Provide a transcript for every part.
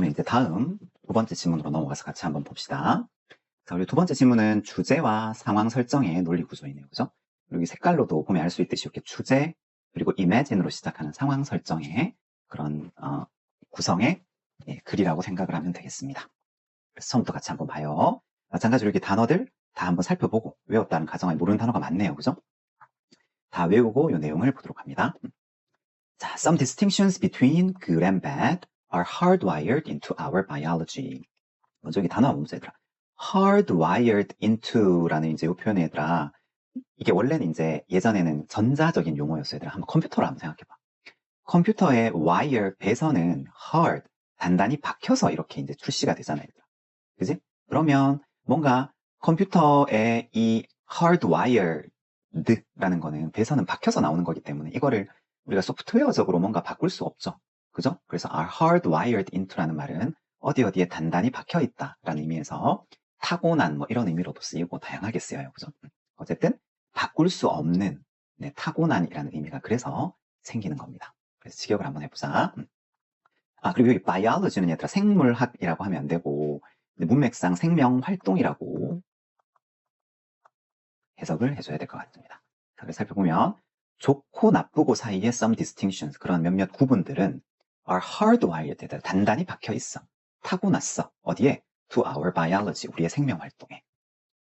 그러면 이제 다음 두 번째 질문으로 넘어가서 같이 한번 봅시다. 자, 우리 두 번째 질문은 주제와 상황 설정의 논리 구조이네요. 그죠? 여기 색깔로도 보면 알 수 있듯이 이렇게 주제, 그리고 imagine으로 시작하는 상황 설정의 그런, 구성의 글이라고 생각을 하면 되겠습니다. 그래서 처음부터 같이 한번 봐요. 마찬가지로 이렇게 단어들 다 한번 살펴보고 외웠다는 가정하에 모르는 단어가 많네요. 그죠? 다 외우고 이 내용을 보도록 합니다. 자, some distinctions between good and bad are hardwired into our biology. 먼저 여기 단어가 보면서 얘들아, hardwired into라는 이제 이 표현에 얘들아, 이게 원래는 이제 예전에는 전자적인 용어였어요. 얘들아, 한번 컴퓨터로 한번 생각해봐. 컴퓨터의 wire 배선은 hard, 단단히 박혀서 이렇게 이제 출시가 되잖아요. 얘들아. 그지? 그러면 뭔가 컴퓨터의 이 hardwired라는 거는 배선은 박혀서 나오는 거기 때문에 이거를 우리가 소프트웨어적으로 뭔가 바꿀 수 없죠. 그죠? 그래서 are hardwired into라는 말은 어디에 단단히 박혀 있다라는 의미에서 타고난 뭐 이런 의미로도 쓰이고 다양하게 쓰여요. 그죠? 어쨌든 바꿀 수 없는 타고난이라는 의미가 그래서 생기는 겁니다. 그래서 직역을 한번 해보자. 그리고 여기 biology는 얘들아 생물학이라고 하면 안 되고 문맥상 생명활동이라고 해석을 해줘야 될 것 같습니다. 그래서 살펴보면 좋고 나쁘고 사이에 some distinctions, 그런 몇몇 구분들은 are hardwired, 단단히 박혀 있어. 타고났어. 어디에? To our biology, 우리의 생명활동에.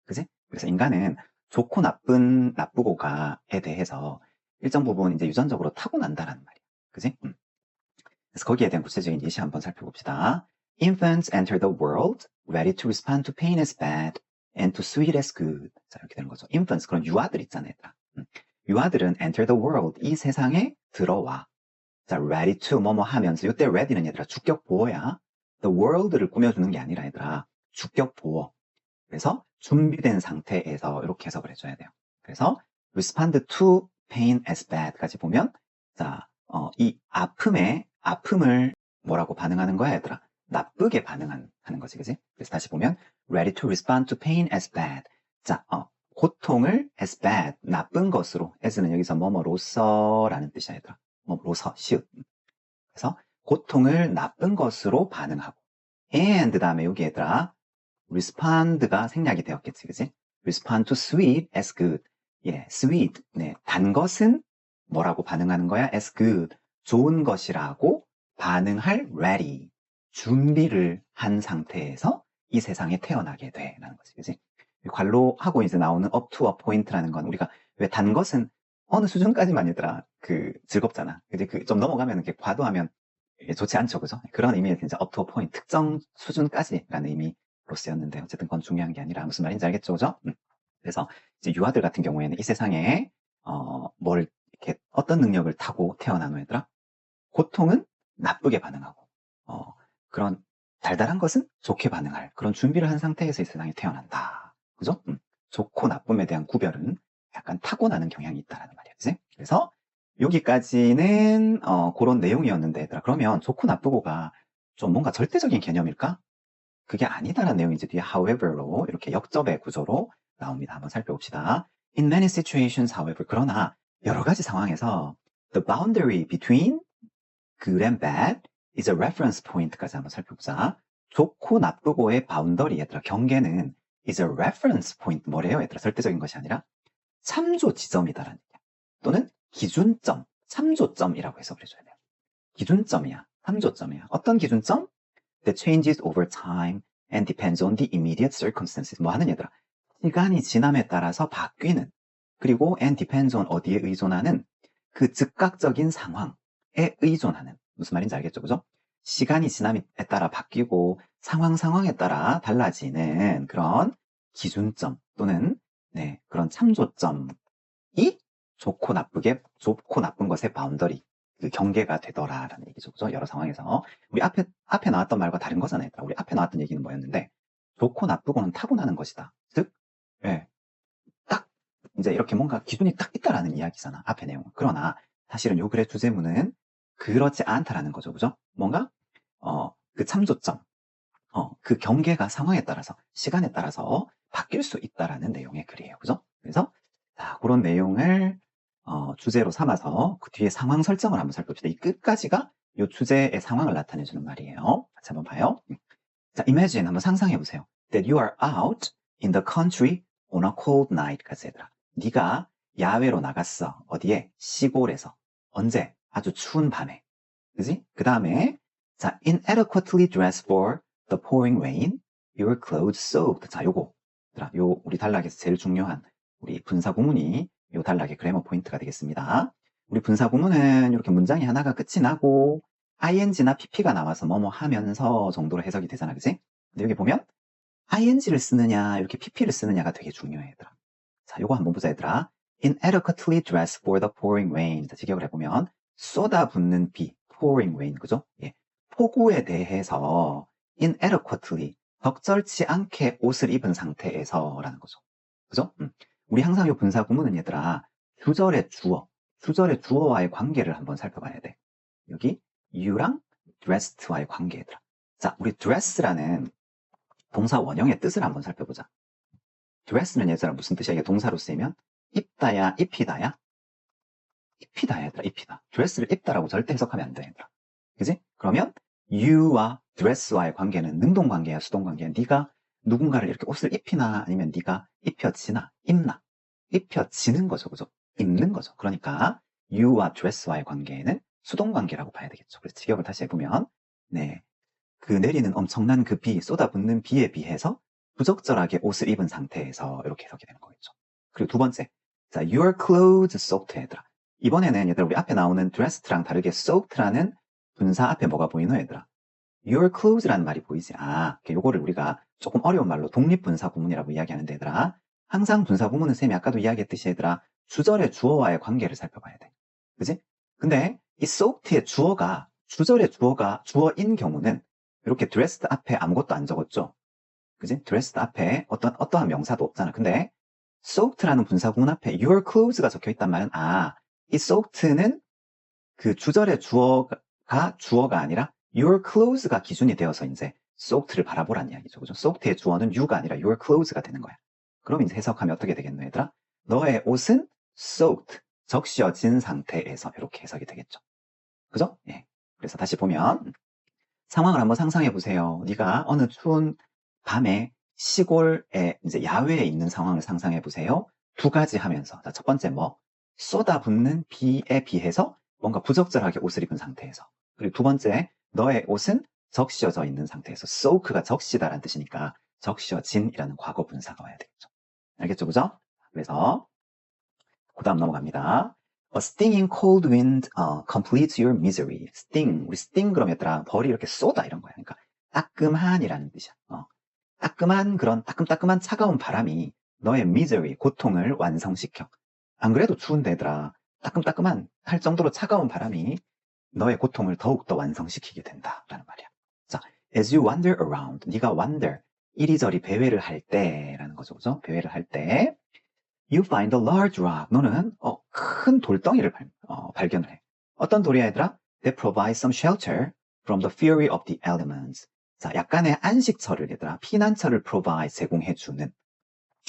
그지? 그래서 인간은 좋고 나쁘고가에 대해서 일정 부분 이제 유전적으로 타고난다라는 말이야. 그지? 그래서 거기에 대한 구체적인 예시 한번 살펴봅시다. Infants enter the world ready to respond to pain as bad and to sweet as good. 자, 이렇게 되는 거죠. Infants, 그런 유아들 있잖아요. 유아들은 enter the world, 이 세상에 들어와. 자, ready to 뭐뭐 하면서, 이때 ready는 얘들아 주격 보어야. the world를 꾸며주는 게 아니라 얘들아 주격 보어. 그래서 준비된 상태에서 이렇게 해석을 해줘야 돼요. 그래서 respond to pain as bad까지 보면, 자, 이 아픔을 뭐라고 반응하는 거야, 얘들아? 나쁘게 반응하는 거지, 그지? 그래서 다시 보면 ready to respond to pain as bad. 자, 고통을 as bad, 나쁜 것으로, as는 여기서 뭐뭐로서라는 뜻이야, 얘들아. 뭐로서, 시읒. 그래서 고통을 나쁜 것으로 반응하고, and 다음에 여기 얘들아 respond가 생략이 되었겠지, 그지? respond to sweet as good. 예, sweet. 네, 단 것은 뭐라고 반응하는 거야? as good. 좋은 것이라고 반응할 ready. 준비를 한 상태에서 이 세상에 태어나게 돼. 라는 거지, 그지? 관로하고 이제 나오는 up to a point라는 건 우리가 왜 단 것은 어느 수준까지만 얘들아, 즐겁잖아. 그지? 좀 넘어가면 이렇게 과도하면 좋지 않죠, 그죠? 그런 의미에서 이제 up to a point, 특정 수준까지라는 의미, 로스였는데 어쨌든 그건 중요한 게 아니라 무슨 말인지 알겠죠, 그죠? 그래서 이제 유아들 같은 경우에는 이 세상에 뭘 이렇게 어떤 능력을 타고 태어난 얘들아, 고통은 나쁘게 반응하고 그런 달달한 것은 좋게 반응할 그런 준비를 한 상태에서 이 세상에 태어난다, 그죠? 좋고 나쁨에 대한 구별은 약간 타고나는 경향이 있다라는 말이야, 그지? 그래서 여기까지는 그런 내용이었는데 얘들아, 그러면 좋고 나쁘고가 좀 뭔가 절대적인 개념일까? 그게 아니다라는 내용이 이제 뒤에 however로 이렇게 역접의 구조로 나옵니다. 한번 살펴봅시다. In many situations, however, 그러나 여러 가지 상황에서 the boundary between good and bad is a reference point까지 한번 살펴보자. 좋고 나쁘고의 바운더리, 얘들아, 경계는 is a reference point, 뭐래요, 얘들아? 절대적인 것이 아니라 참조 지점이다라는 얘기야. 또는 기준점, 참조점이라고 해석을 해줘야 돼요. 기준점이야, 참조점이야. 어떤 기준점? That changes over time and depends on the immediate circumstances. 뭐 하는 얘들아? 시간이 지남에 따라서 바뀌는, 그리고 and depends on 어디에 의존하는? 그 즉각적인 상황에 의존하는. 무슨 말인지 알겠죠, 그죠? 시간이 지남에 따라 바뀌고 상황에 따라 달라지는 그런 기준점 또는 그런 참조점이 좋고 나쁜 것의 바운더리, 그 경계가 되더라라는 얘기죠, 그죠? 여러 상황에서 우리 앞에 나왔던 말과 다른 거잖아요. 우리 앞에 나왔던 얘기는 뭐였는데, 좋고 나쁘고는 타고나는 것이다. 즉, 딱 이제 이렇게 뭔가 기준이 딱 있다라는 이야기잖아, 앞의 내용은. 그러나 사실은 요 글의 주제문은 그렇지 않다라는 거죠, 그죠? 뭔가 그 참조점, 그 경계가 상황에 따라서, 시간에 따라서 바뀔 수 있다라는 내용의 글이에요, 그죠? 그래서 자, 그런 내용을 주제로 삼아서 그 뒤에 상황 설정을 한번 살펴봅시다. 이 끝까지가 이 주제의 상황을 나타내주는 말이에요. 같이 한번 봐요. 자, imagine 한번 상상해 보세요. That you are out in the country on a cold night. 같이 얘들아. 네가 야외로 나갔어. 어디에? 시골에서. 언제? 아주 추운 밤에. 그지? 그 다음에 자, inadequately dressed for the pouring rain. Your clothes soaked. 자, 요거. 요 우리 단락에서 제일 중요한 우리 분사 구문이 요 단락의 그래머 포인트가 되겠습니다. 우리 분사 구문은 이렇게 문장이 하나가 끝이 나고 ing나 pp가 나와서 뭐뭐 하면서 정도로 해석이 되잖아. 그지? 근데 여기 보면 ing를 쓰느냐 이렇게 pp를 쓰느냐가 되게 중요해 얘들아. 자, 요거 한번 보자 얘들아. inadequately dressed for the pouring rain. 자, 직역을 해보면 쏟아붓는 비, pouring rain, 그죠? 예. 폭우에 대해서 inadequately, 적절치 않게 옷을 입은 상태에서라는 거죠. 그죠? 우리 항상 요 분사 구문은 얘들아, 주절의 주어와의 관계를 한번 살펴봐야 돼. 여기 you랑 dressed와의 관계 얘들아. 자, 우리 dress라는 동사 원형의 뜻을 한번 살펴보자. dress는 얘들아 무슨 뜻이야? 이게 동사로 쓰이면 입다야, 입히다야? 입히다 얘들아, 입히다. 드레스를 입다라고 절대 해석하면 안 돼, 얘들아. 그지? 그러면 you와 드레스와의 관계는 능동관계야, 수동관계야? 네가 누군가를 이렇게 옷을 입히나 아니면 네가 입혀지나, 입나? 입혀지는 거죠, 그죠? 입는 거죠. 그러니까 you와 드레스와의 관계는 수동관계라고 봐야 되겠죠. 그래서 직역을 다시 해보면 네, 그 내리는 엄청난 그 비, 쏟아붓는 비에 비해서 부적절하게 옷을 입은 상태에서 이렇게 해석이 되는 거겠죠. 그리고 두 번째, 자, your clothes soaked 얘들아. 이번에는 얘들아 우리 앞에 나오는 dressed랑 다르게 soaked라는 분사 앞에 뭐가 보이노 얘들아? your clothes라는 말이 보이지? 아, 요거를 우리가 조금 어려운 말로 독립분사 구문이라고 이야기하는데 얘들아, 항상 분사 구문은 쌤이 아까도 이야기했듯이 얘들아 주절의 주어와의 관계를 살펴봐야 돼. 그지? 근데 이 soaked의 주어가 주절의 주어가 주어인 경우는 이렇게 dressed 앞에 아무것도 안 적었죠? 그지? dressed 앞에 어떠한 명사도 없잖아. 근데 soaked라는 분사 구문 앞에 your clothes가 적혀 있단 말은 이 soaked는 그 주절의 주어가 아니라 your clothes가 기준이 되어서 이제 soaked를 바라보란 이야기죠. 그죠? soaked의 주어는 you가 아니라 your clothes가 되는 거야. 그럼 이제 해석하면 어떻게 되겠노, 얘들아? 너의 옷은 soaked, 적셔진 상태에서 이렇게 해석이 되겠죠. 그죠? 예. 그래서 다시 보면 상황을 한번 상상해 보세요. 네가 어느 추운 밤에 시골에 이제 야외에 있는 상황을 상상해 보세요. 두 가지 하면서. 자, 첫 번째 뭐? 쏟아붓는 비에 비해서 뭔가 부적절하게 옷을 입은 상태에서. 그리고 두 번째, 너의 옷은 적셔져 있는 상태에서. soak가 적시다라는 뜻이니까 적셔진이라는 과거 분사가 와야 되겠죠. 알겠죠? 그죠? 그래서 그 다음 넘어갑니다. A stinging cold wind completes your misery. sting, 우리 sting 그러면 얘들아 벌이 이렇게 쏟아 이런 거야. 그러니까 따끔한이라는 뜻이야. 따끔한 그런 따끔따끔한 차가운 바람이 너의 misery, 고통을 완성시켜. 안 그래도 추운데 얘들아 따끔따끔한 할 정도로 차가운 바람이 너의 고통을 더욱더 완성시키게 된다라는 말이야. 자, as you wander around, 네가 wander, 이리저리 배회를 할 때라는 거죠. 그죠? 배회를 할 때 You find a large rock. 너는 큰 돌덩이를 발견을 해. 어떤 돌이야 얘들아? That provides some shelter from the fury of the elements. 자, 약간의 안식처를 얘들아, 피난처를 provide, 제공해주는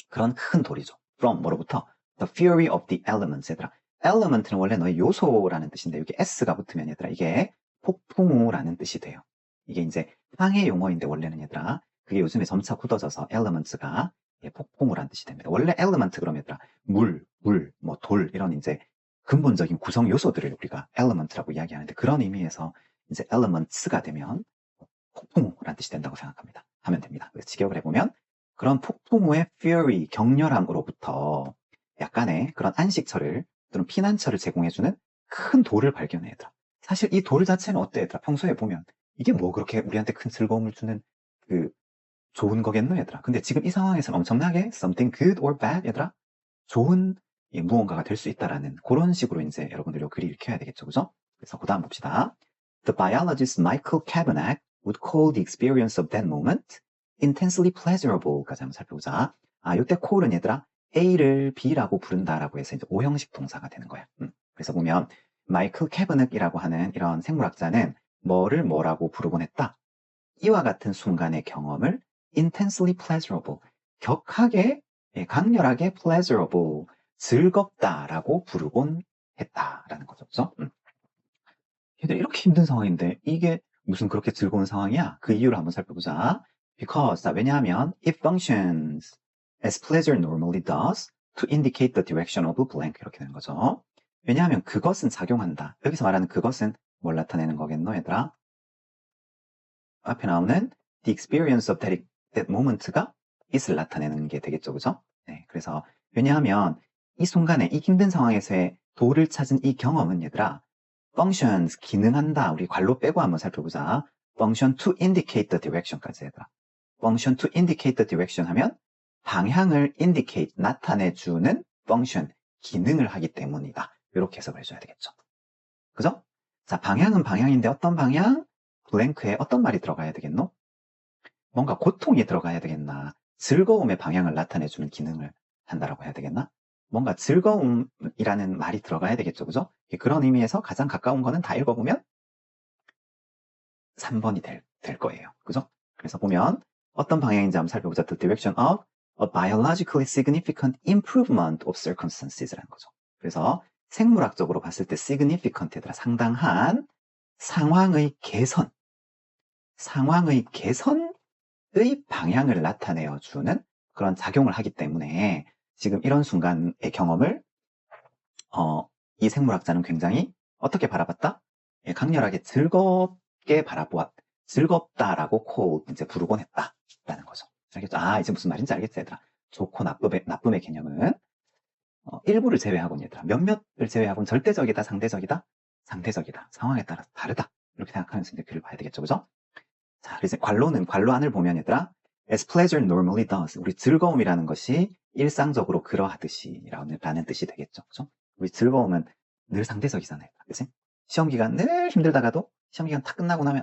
그런 큰 돌이죠. From 뭐로부터? The fury of the elements 얘들아. element는 원래 너의 요소라는 뜻인데 여기 s가 붙으면 얘들아 이게 폭풍우라는 뜻이 돼요. 이게 이제 항해 용어인데 원래는 얘들아 그게 요즘에 점차 굳어져서 elements가 폭풍우라는 뜻이 됩니다. 원래 element 그러면 얘들아 물, 뭐 돌 이런 이제 근본적인 구성 요소들을 우리가 element라고 이야기하는데 그런 의미에서 이제 elements가 되면 폭풍우라는 뜻이 된다고 생각합니다. 하면 됩니다. 그래서 직역을 해보면 그런 폭풍우의 fury, 격렬함으로부터 약간의 그런 안식처를 또는 피난처를 제공해주는 큰 돌을 발견해 얘들아. 사실 이 돌 자체는 어때 얘들아? 평소에 보면 이게 뭐 그렇게 우리한테 큰 즐거움을 주는 그 좋은 거겠노 얘들아. 근데 지금 이 상황에서는 엄청나게 something good or bad 얘들아 좋은 무언가가 될 수 있다라는 그런 식으로 이제 여러분들이 글이 읽혀야 되겠죠. 그죠? 그래서 그 다음 봅시다. The biologist Michael Cavanagh would call the experience of that moment intensely pleasurable까지 한번 살펴보자. 이때 call은 얘들아 A를 B라고 부른다라고 해서 이제 오형식 동사가 되는 거야. 그래서 보면 마이클 캐버넥이라고 하는 이런 생물학자는 뭐를 뭐라고 부르곤 했다. 이와 같은 순간의 경험을 intensely pleasurable, 격하게, 강렬하게 pleasurable, 즐겁다라고 부르곤 했다라는 거죠. 그죠? 얘들 이렇게 힘든 상황인데 이게 무슨 그렇게 즐거운 상황이야? 그 이유를 한번 살펴보자. Because, 왜냐하면 it functions as pleasure normally does to indicate the direction of blank 이렇게 되는 거죠. 왜냐하면 그것은 작용한다. 여기서 말하는 그것은 뭘 나타내는 거겠노, 얘들아? 앞에 나오는 the experience of that moment가 it을 나타내는 게 되겠죠, 그죠? 네, 그래서 왜냐하면 이 순간에 이 힘든 상황에서의 도를 찾은 이 경험은 얘들아 functions, 기능한다. 우리 관로 빼고 한번 살펴보자. function to indicate the direction까지 얘들아. function to indicate the direction 하면 방향을 indicate, 나타내주는 function, 기능을 하기 때문이다. 이렇게 해석을 해줘야 되겠죠. 그죠? 자, 방향은 방향인데 어떤 방향? 블랭크에 어떤 말이 들어가야 되겠노? 뭔가 고통이 들어가야 되겠나? 즐거움의 방향을 나타내주는 기능을 한다라고 해야 되겠나? 뭔가 즐거움이라는 말이 들어가야 되겠죠. 그죠? 그런 의미에서 가장 가까운 거는 다 읽어보면 3번이 될 거예요. 그죠? 그래서 보면 어떤 방향인지 한번 살펴보자. The direction of a biologically significant improvement of circumstances라는 거죠. 그래서 생물학적으로 봤을 때 significant에다가 상당한 상황의 개선의 방향을 나타내어 주는 그런 작용을 하기 때문에 지금 이런 순간의 경험을 이 생물학자는 굉장히 어떻게 바라봤다? 예, 강렬하게 즐겁게 즐겁다라고 이제 부르곤 했다라는 거죠. 알겠죠? 아, 이제 무슨 말인지 알겠지, 얘들아? 좋고 나쁨의 개념은 일부를 제외하고는 얘들아. 몇몇을 제외하고는 절대적이다, 상대적이다? 상대적이다. 상황에 따라서 다르다. 이렇게 생각하면서 이제 글을 봐야 되겠죠, 그죠? 자, 그래서 관로 안을 보면 얘들아, as pleasure normally does. 우리 즐거움이라는 것이 일상적으로 그러하듯이 라는 뜻이 되겠죠. 그죠? 우리 즐거움은 늘 상대적이잖아요. 그치? 시험기간 늘 힘들다가도 시험기간 다 끝나고 나면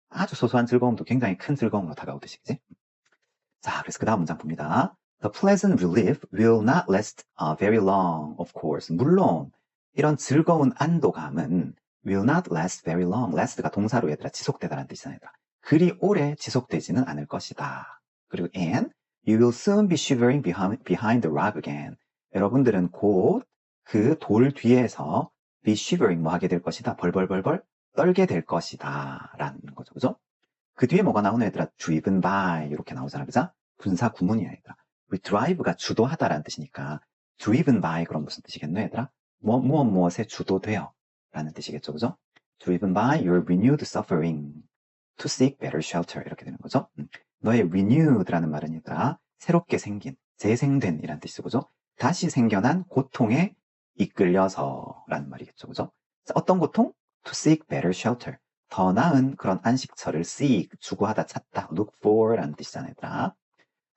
아주 소소한 즐거움도 굉장히 큰 즐거움으로 다가오듯이. 그치? 자, 그래서 그 다음 문장 봅니다. The pleasant relief will not last very long, of course. 물론 이런 즐거운 안도감은 will not last very long. last가 동사로 얘들아 지속되다라는 뜻이잖아요. 얘들아. 그리 오래 지속되지는 않을 것이다. 그리고 and you will soon be shivering behind the rock again. 여러분들은 곧 그 돌 뒤에서 be shivering 뭐 하게 될 것이다. 벌벌벌벌 떨게 될 것이다. 라는 거죠. 그죠? 그 뒤에 뭐가 나오는 얘들아? driven by 이렇게 나오잖아. 그죠? 분사 구문이야 얘들아. 우리 drive가 주도하다라는 뜻이니까 driven by 그럼 무슨 뜻이겠노 얘들아? 무엇에 주도되어 라는 뜻이겠죠. 그죠? driven by your renewed suffering to seek better shelter 이렇게 되는 거죠. 너의 renewed라는 말은 얘들아 새롭게 생긴, 재생된 이란 뜻이죠. 그죠? 다시 생겨난 고통에 이끌려서 라는 말이겠죠. 그죠? 자, 어떤 고통? to seek better shelter 더 나은 그런 안식처를 seek, 추구하다, 찾다, look for 라는 뜻이잖아요. 얘들아.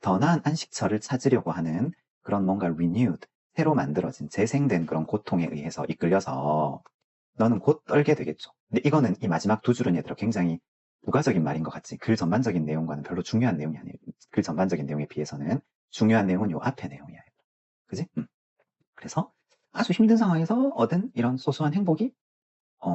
더 나은 안식처를 찾으려고 하는 그런 뭔가 renewed, 새로 만들어진, 재생된 그런 고통에 의해서 이끌려서 너는 곧 떨게 되겠죠. 근데 이거는 이 마지막 두 줄은 얘들아 굉장히 부가적인 말인 것 같지. 글 전반적인 내용과는 별로 중요한 내용이 아니에요. 글 전반적인 내용에 비해서는 중요한 내용은 요 앞에 내용이야. 그지? 그래서 아주 힘든 상황에서 얻은 이런 소소한 행복이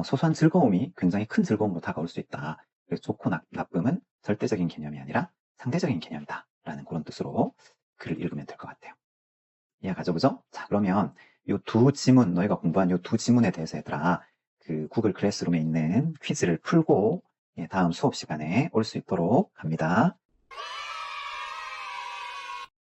소소한 즐거움이 굉장히 큰 즐거움으로 다가올 수 있다. 그래서 좋고 나쁨은 절대적인 개념이 아니라 상대적인 개념이다. 라는 그런 뜻으로 글을 읽으면 될 것 같아요. 이해가죠? 그죠? 자, 그러면 요 두 지문, 너희가 공부한 요 두 지문에 대해서 얘들아, 그 구글 클래스룸에 있는 퀴즈를 풀고 다음 수업 시간에 올 수 있도록 합니다.